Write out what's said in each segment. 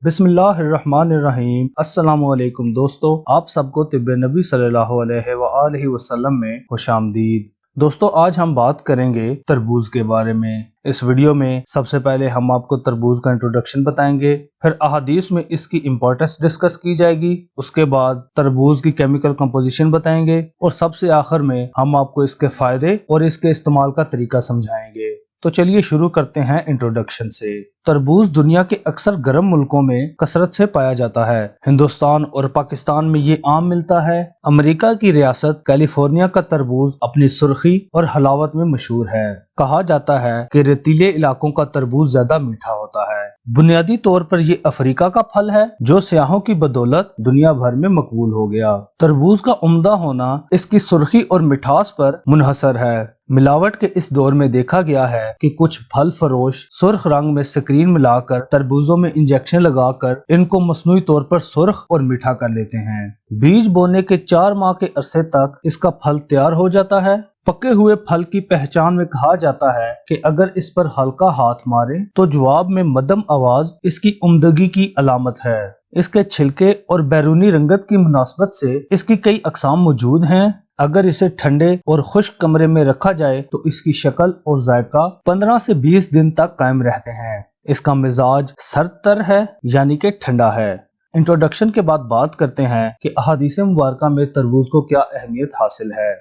बिस्मिल्लाहिर्रहमानिर्रहीम। अस्सलामुअलैकुम दोस्तों, आप सबको तिब-ए-नबवी सल्लल्लाहु अलैहि वआलिहि वसल्लम में खुशामदीद। दोस्तों, आज हम बात करेंगे तरबूज के बारे में। इस वीडियो में सबसे पहले हम आपको तरबूज का इंट्रोडक्शन बताएंगे, फिर अहादीस में इसकी इम्पोर्टेंस डिस्कस की जाएगी, उसके बाद तरबूज की केमिकल कंपोजिशन बताएंगे और सबसे आखिर में हम आपको इसके फायदे और इसके इस्तेमाल का तरीका समझाएंगे। तो चलिए शुरू करते हैं इंट्रोडक्शन से। तरबूज दुनिया के अक्सर गर्म मुल्कों में कसरत से पाया जाता है। हिंदुस्तान और पाकिस्तान में ये आम मिलता है। अमेरिका की रियासत कैलिफोर्निया का तरबूज अपनी सुर्खी और हलावत में मशहूर है। कहा जाता है कि रेतीले इलाकों का तरबूज ज्यादा मीठा होता है। बुनियादी तौर पर ये अफ्रीका का फल है जो सियाहों की बदौलत दुनिया भर में मकबूल हो गया। तरबूज का उम्दा होना इसकी सुर्खी और मिठास पर मुनहसर है। मिलावट के इस दौर में देखा गया है कि कुछ फल फरोश सुर्ख रंग में स्क्रीन मिलाकर तरबूजों में इंजेक्शन लगाकर इनको मसनूई तौर पर सुर्ख और मीठा कर लेते हैं। बीज बोने के 4 माह के अरसे तक इसका फल तैयार हो जाता है। पके हुए फल की पहचान में कहा जाता है कि अगर इस पर हल्का हाथ मारे तो जवाब में मध्यम आवाज इसकी उम्दगी की अलामत है। इसके छिलके और बैरूनी रंगत की मुनासबत से इसकी कई अकसाम मौजूद हैं। अगर इसे ठंडे और खुश्क कमरे में रखा जाए तो इसकी शक्ल और जायका 15 से 20 दिन तक कायम रहते हैं। इसका मिजाज सर्द है यानी कि ठंडा है। इंट्रोडक्शन के बाद बात करते हैं कि अहादीस मुबारका में तरबूज को क्या अहमियत हासिल है।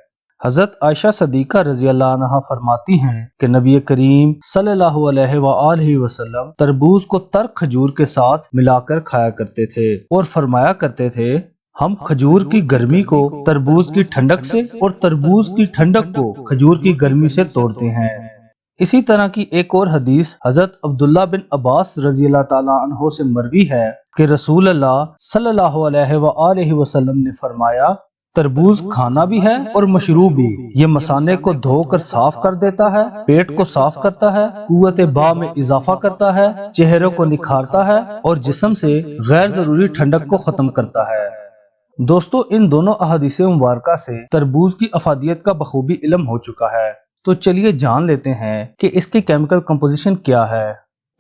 हजरत आयशा सदीका रजी अल्लाह अन्हा फरमाती हैं कि नबी करीम सल्लल्लाहु अलैहि वसल्लम तरबूज को तर्क खजूर के साथ मिलाकर खाया करते थे और फरमाया करते थे, हम खजूर की गर्मी को तरबूज की ठंडक से और तरबूज की ठंडक को खजूर की गर्मी से तोड़ते हैं। इसी तरह की एक और हदीस हजरत अब्दुल्ला बिन अब्बास रजी अल्लाह ताला अन्हो से मरवी है कि रसूल अल्लाह सल्लल्लाहु अलैहि वसल्लम ने फरमाया, तरबूज खाना भी है और मशरूब भी। ये मसाने को धोकर साफ कर देता है, पेट को साफ करता है, कुव्वत बा में इजाफा करता है, चेहरे को निखारता है और जिस्म से गैर जरूरी ठंडक को खत्म करता है। दोस्तों, इन दोनों अहादीस मुबारका से तरबूज की अफादियत का बखूबी इल्म हो चुका है। तो चलिए जान लेते हैं कि इसकी केमिकल कंपोजिशन क्या है।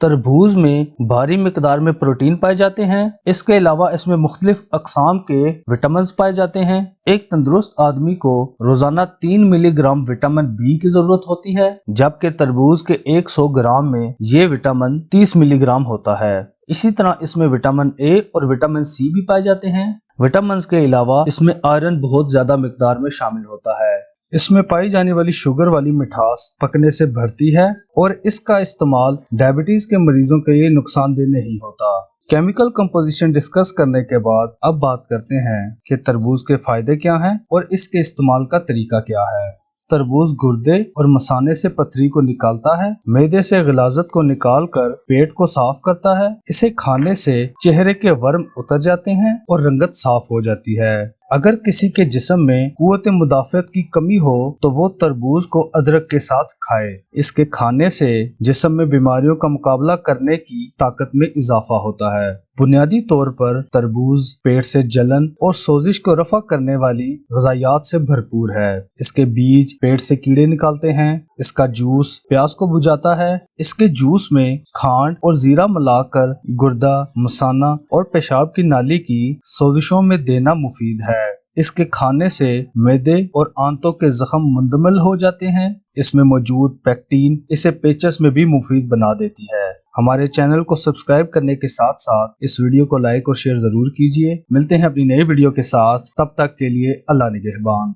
तरबूज में भारी मिकदार में प्रोटीन पाए जाते हैं। इसके अलावा इसमें मुख्तलिफ अक़साम के विटामिन पाए जाते हैं। एक तंदुरुस्त आदमी को रोजाना 3 मिलीग्राम विटामिन बी की जरूरत होती है, जबकि तरबूज के 100 ग्राम में ये विटामिन 30 मिलीग्राम होता है। इसी तरह इसमें विटामिन ए और विटामिन सी भी पाए जाते हैं। विटामिन के अलावा इसमें आयरन बहुत ज्यादा मिकदार में शामिल होता है। इसमें पाई जाने वाली शुगर वाली मिठास पकने से भरती है और इसका इस्तेमाल डायबिटीज के मरीजों के लिए नुकसानदेह नहीं होता। केमिकल कंपोजिशन डिस्कस करने के बाद अब बात करते हैं कि तरबूज के फायदे क्या हैं और इसके इस्तेमाल का तरीका क्या है। तरबूज गुर्दे और मसाने से पथरी को निकालता है, मैदे से गिलाजत को निकाल कर पेट को साफ करता है। इसे खाने से चेहरे के वर्म उतर जाते हैं और रंगत साफ हो जाती है। अगर किसी के जिस्म में कुव्वत मुदाफ़त की कमी हो तो वो तरबूज को अदरक के साथ खाए। इसके खाने से जिस्म में बीमारियों का मुकाबला करने की ताकत में इजाफा होता है। बुनियादी तौर पर तरबूज पेट से जलन और सोजिश को रफा करने वाली ग़िज़ायात से भरपूर है। इसके बीज पेट से कीड़े निकालते हैं। इसका जूस प्यास को बुझाता है। इसके जूस में खांड और जीरा मिलाकर गुर्दा, मसाना और पेशाब की नाली की सोजिशों में देना मुफीद है। इसके खाने से मैदे और आंतों के जख्म मुंदमल हो जाते हैं। इसमें मौजूद पेक्टिन इसे पेचस में भी मुफीद बना देती है। हमारे चैनल को सब्सक्राइब करने के साथ साथ इस वीडियो को लाइक और शेयर जरूर कीजिए। मिलते हैं अपनी नई वीडियो के साथ, तब तक के लिए अल्लाह निगहबान।